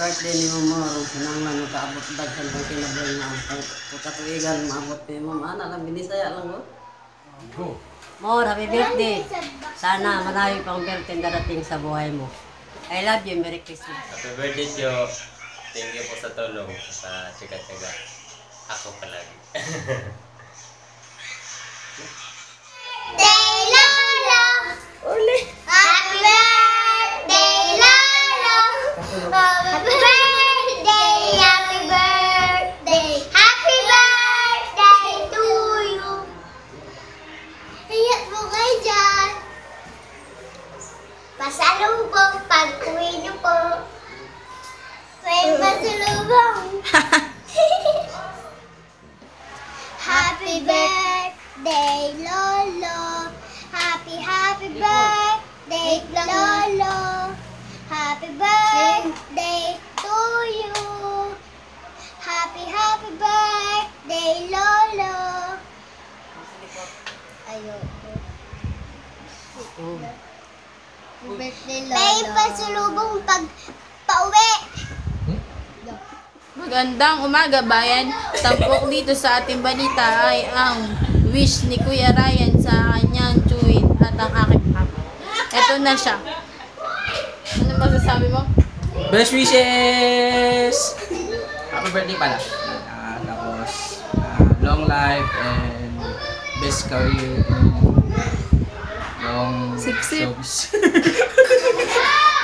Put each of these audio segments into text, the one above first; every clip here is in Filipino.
birthday ni Mama. Sinanglan mo kaabot daghan kang kinabuhi na ang katuigan maabot ni Mama. Ana lang binisaya lang ko. More, happy birthday. Sana marami pang birthday darating sa buhay mo. I love you. Merry Christmas. Happy birthday, Jo. Thank you po sa tulong, sa tsaga-tsaga. Ako palagi. Day Lolo! Uli! Happy birthday, Lolo! Happy birthday! Happy birthday! Happy birthday to you! Hayat mo kayo dyan! Pasalubong pag-uwi niyo po! May pasalubong! Happy birthday, Lolo! Happy birthday, Lolo! Happy birthday to you! Happy birthday, Lolo! Ayoko. Birthday, Lolo. May pasalubong pag pauwi! Magandang umaga, bayan. Tampok dito sa ating balita ay ang wish ni Kuya Ryan sa kanyang chewin at ang aking papa. Ito na siya. Ano masasabi mo? Best wishes! Happy birthday pala. Tapos, long life and best career and long Sip-sip. service.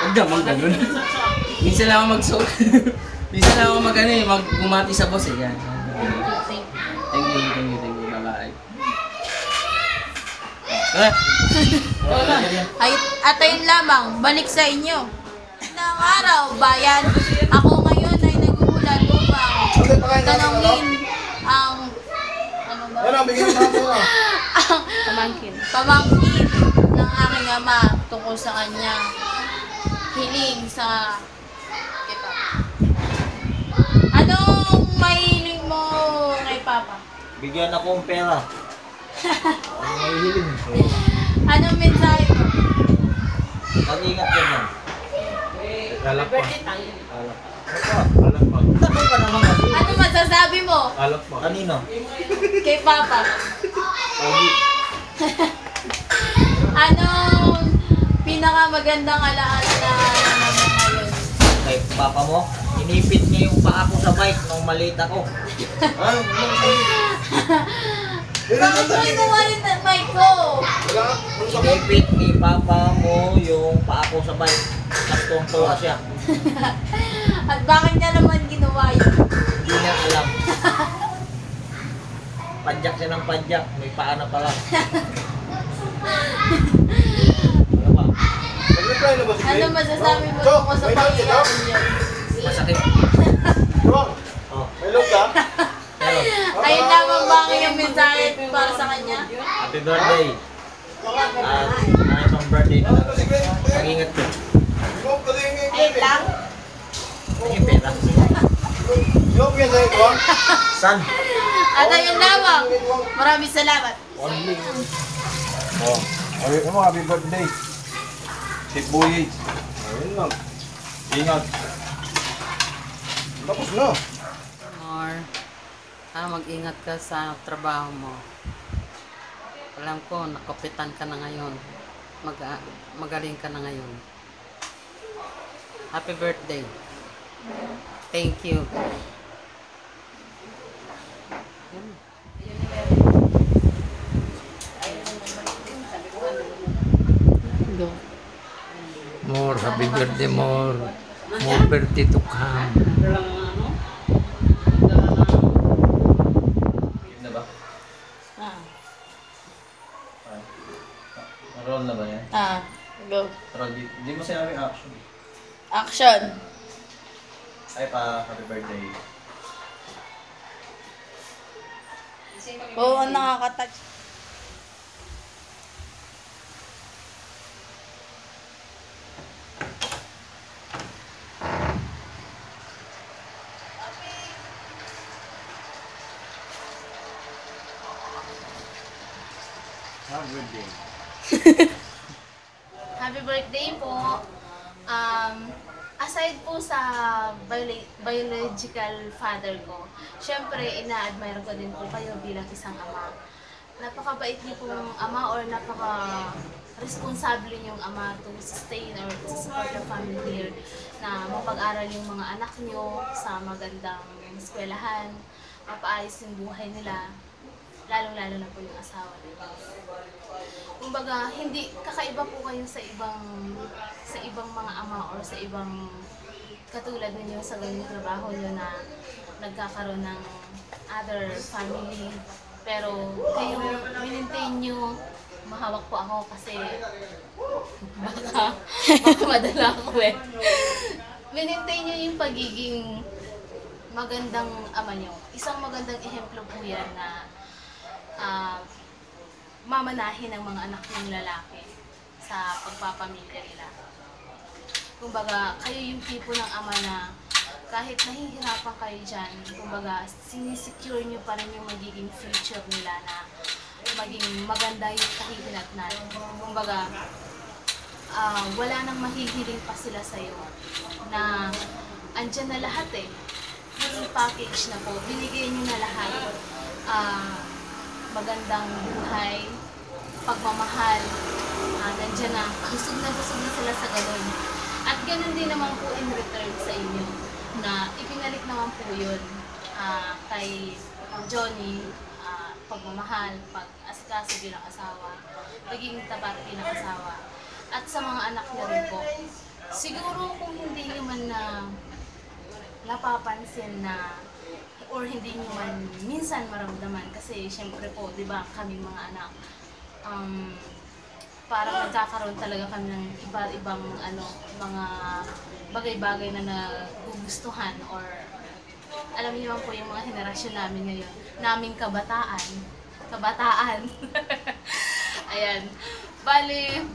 Huwag naman ganun. Minsan lang ako minsan lang ako mag-bumati sa boss eh. Yan. Thank you. Bye-bye. At ayun lamang, balik sa inyo. Ng araw, bayan. Ako ngayon ay nagugulat upang tanongin ang pamangkin ng aking ama tungkol sa kanya hiling sa kay Papa. Anong mahiling mo kay Papa? Bigyan akong pera. Anong mensahe mo? Mag-ingat ka yan. Alak pa. Takot ka naman kasi. Ano masasabi mo Alak pa. Kanino? kay Papa? Anong pinakamagandang alaala na ngayon? Kay papa mo, inipit niya yung paa ko sa bike nung maliit ako. Bakit mo inuwalit ang mic ko? Inipit ni papa mo yung paa ko sa bike. Nagtuwa siya. At bakit niya naman ginawa yun? Hindi niya alam. Padyak siya ng padyak. May paa na pala. Ano masasabi mo tungkol sa pangyayari niya? Masakit. Oh. Ayun lamang ba ang iyong mensahe para sa kanya? Happy birthday. At pang birthday na. Mag-ingat ko. Ayun lang? Yung pera. San? At ayun lamang. Maraming salamat. Only. Oh, ayun mo, happy birthday. Si Boy. Ayun lang. Ingat. Tapos na. More, mag-ingat ka sa trabaho mo. Alam ko, nakapitan ka na ngayon. Magaling ka na ngayon. Happy birthday. Thank you. More, happy birthday, more birthday to come. Yun na ba? Roll na ba yan? Go. Roll, di mo sinabing action. Action. Ay pa, happy birthday. Oo, nakaka-touch. Happy birthday. Happy birthday po. As aside po sa biological father ko, syempre ina-admire ko din po kayo bilang isang ama. Napakabait niyo pong ama or napaka-responsable niyong ama to sustain or to support your family here na mapag-aral yung mga anak niyo sa magandang eskwelahan, mapaayos yung buhay nila, lalong-lalo na po yung asawa nila. Kumbaga, hindi kakaiba po kayo sa ibang mga ama or sa ibang katulad ninyo sa ganyung trabaho niyo na nagkakaroon ng other family. Pero kayo, minintain nyo, mahawak po ako kasi baka madala ako eh. Minintain nyo yung pagiging magandang ama nyo. Isang magandang ehemplo po yan na mamanahin ng mga anak ng lalaki sa pagpapamilya nila. Kumbaga, kayo yung tipo ng ama na kahit nahihirapan kayo dyan, kumbaga, sinisecure nyo pa rin yung magiging future nila na maging maganda yung kahihinatnan. Kumbaga, wala nang mahihiling pa sila sa'yo na andyan na lahat eh. Full package na po. Binigay nyo na lahat. Magandang buhay, pagmamahal, nandyan na. Busog na sila sa ganun. At ganun din naman po in return sa inyo na ipinalik naman po yun kay Johnny, pagmamahal, pag-asikaso bilang asawa, maging tapat bilang asawa, at sa mga anak niya rin po. Siguro kung hindi nyo man na napapansin na or hindi nyo man minsan maramdaman kasi syempre po, di ba, kami mga anak, parang nagkakaroon talaga kami ng iba-ibang mga bagay-bagay na nagugustuhan or alam niyo po yung mga henerasyon namin ngayon, naming kabataan. Ayan. Bali,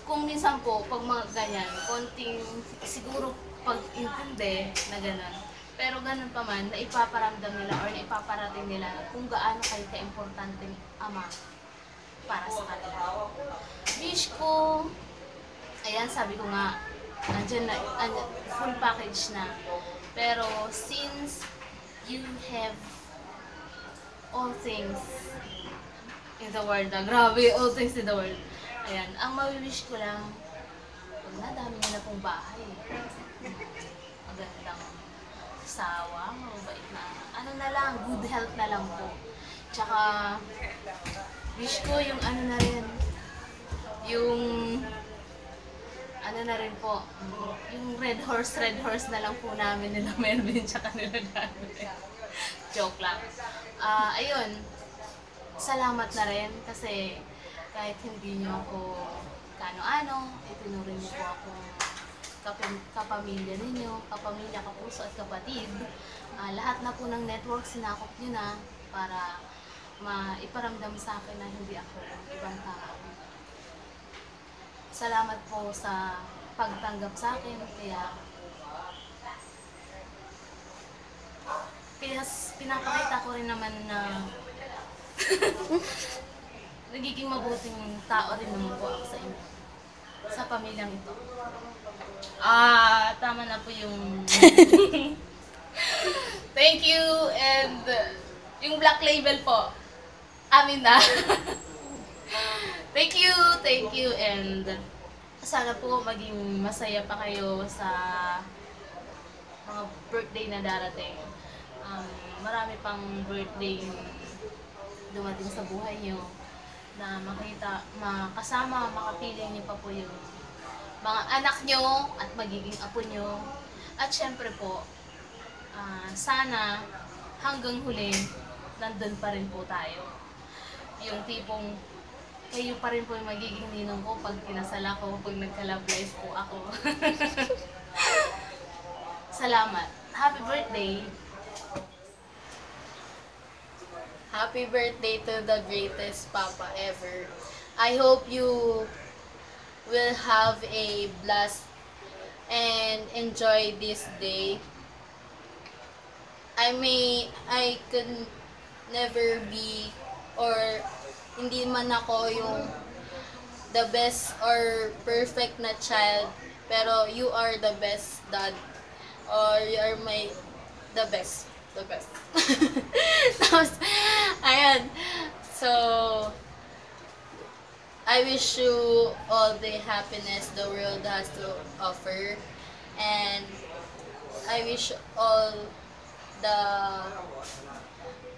kung minsan po, pag mga ganyan, konting siguro pag-intindi na gano'n. Pero ganun pa man, na ipaparamdam nila or na ipaparating nila kung gaano kayo ka-importanteng ama para sa kanila. Wish ko, ayan, sabi ko nga, andyan na, full package na. Pero since you have all things in the world, grabe, all things in the world. Ayan, ang mawiwish ko lang, pag nadami nyo na pong bahay, magandang asawa, mabait na, na lang, good health na lang po. Tsaka, wish ko yung na rin, yung na rin po, yung red horse na lang po namin nila Melvin tsaka nila Dante. Joke lang. Ayun, salamat na rin kasi kahit hindi nyo ako kano-ano, itinuring niyo po akong kapamilya ninyo, kapamilya, kapuso at kapatid. Lahat na po ng network sinakop nyo na para maiparamdam sa akin na hindi ako ibang tao. Salamat po sa pagtanggap sa akin, kaya pinapakita ko rin naman na nagiging mabuting tao rin naman po ako sa inyo, sa pamilyang ito. Tama na po yung thank you, and yung black label po, amin na. Thank you, and sana po maging masaya pa kayo sa mga birthday na darating. Marami pang birthday dumating sa buhay nyo na makasama, makapiling nyo pa po yung mga anak nyo at magiging apo nyo. At syempre po, sana hanggang huli, nandun pa rin po tayo. Yung tipong kayo pa rin po yung magiging ninong ko pag kinasal ako, pag nagka-love life po ako. Salamat. Happy birthday! Happy birthday to the greatest papa ever. I hope you will have a blast and enjoy this day. I could never be, or hindi man ako yung the best or perfect na child Pero you are the best dad. Or you are the best. The best. Tapos, ayan. So, I wish you all the happiness the world has to offer. And I wish all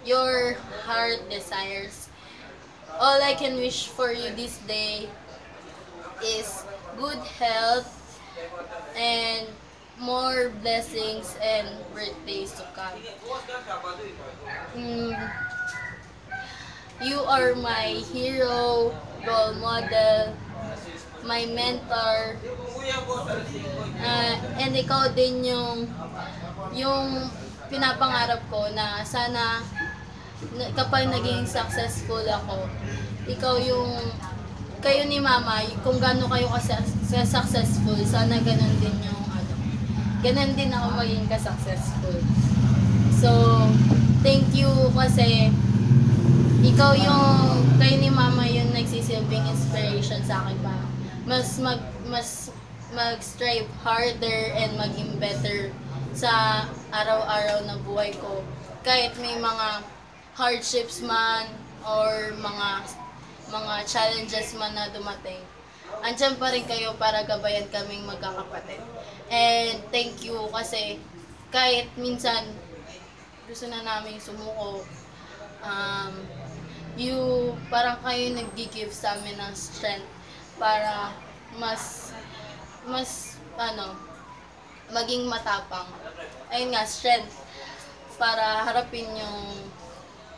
your heart desires. All I can wish for you this day is good health and more blessings and birthdays to come. You are my hero, role model, my mentor, and ikaw din yung pinapangarap ko na sana kapag naging successful ako, kayo ni Mama, kung gaano kayo successful, sana ganun din ako maging ka-successful. So, thank you kasi kayo ni Mama yung nagsisilbing inspiration sa akin pa. Mas mag-strive harder and maging better sa araw-araw na buhay ko. Kahit may mga hardships man or mga challenges man na dumating, andyan pa rin kayo para gabayan kaming magkakapatid. And thank you kasi kahit minsan gusto na naming sumuko, parang kayo nag-give sa amin ng strength para mas maging matapang. Ayun nga, strength para harapin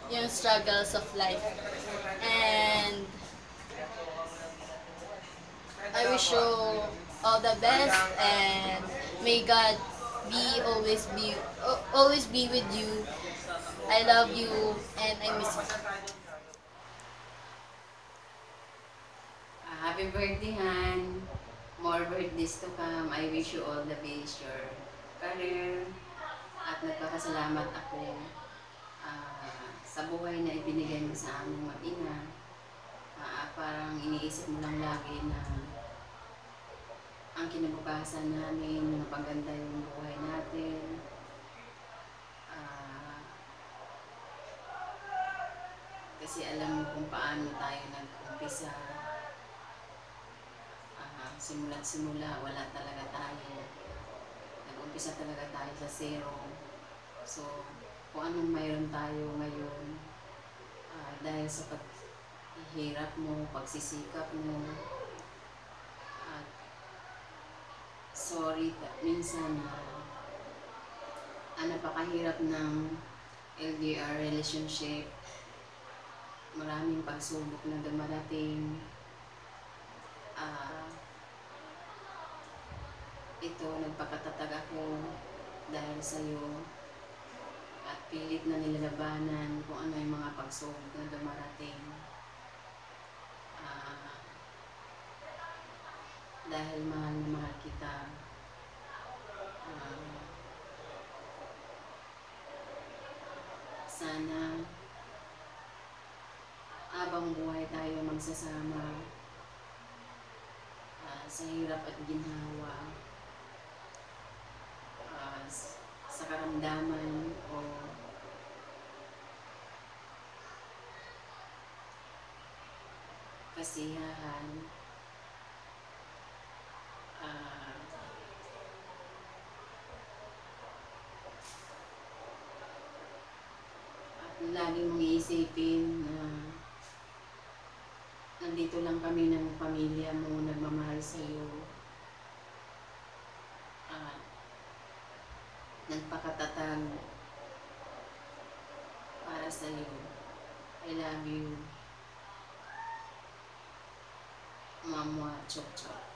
yung struggles of life. And I wish you all the best and may God always be with you. I love you and I miss you. Happy birthday, Han. More birthdays to come. I wish you all the best, your career. At nagpapasalamat ako sa buhay na ibinigay mo sa aming mag-ina. Parang iniisip mo lang lagi na ang kinabukasan namin, mapaganda yung buhay natin. Kasi alam mo kung paano tayo nag-umpisa. Simula't simula, wala talaga tayo. Nag-umpisa talaga tayo sa zero. So, kung anong mayroon tayo ngayon, dahil sa paghihirap mo, pagsisikap mo, sorry, minsan napakahirap ng LDR relationship. Maraming pagsubok na dumarating. Ito, nagpakatatag ako dahil sa'yo at pilit na nilalabanan kung ano yung mga pagsubok na dumarating. Dahil mahal na mahal kita. Sana habang buhay tayo magsasama sa hirap at ginhawa, sa karamdaman o kasiyahan. At lagi mong iisipin na nandito lang kami ng pamilya mo, nagmamahal sa'yo. Nagpakatatag para sa'yo. I love you. Mama Chok Chok.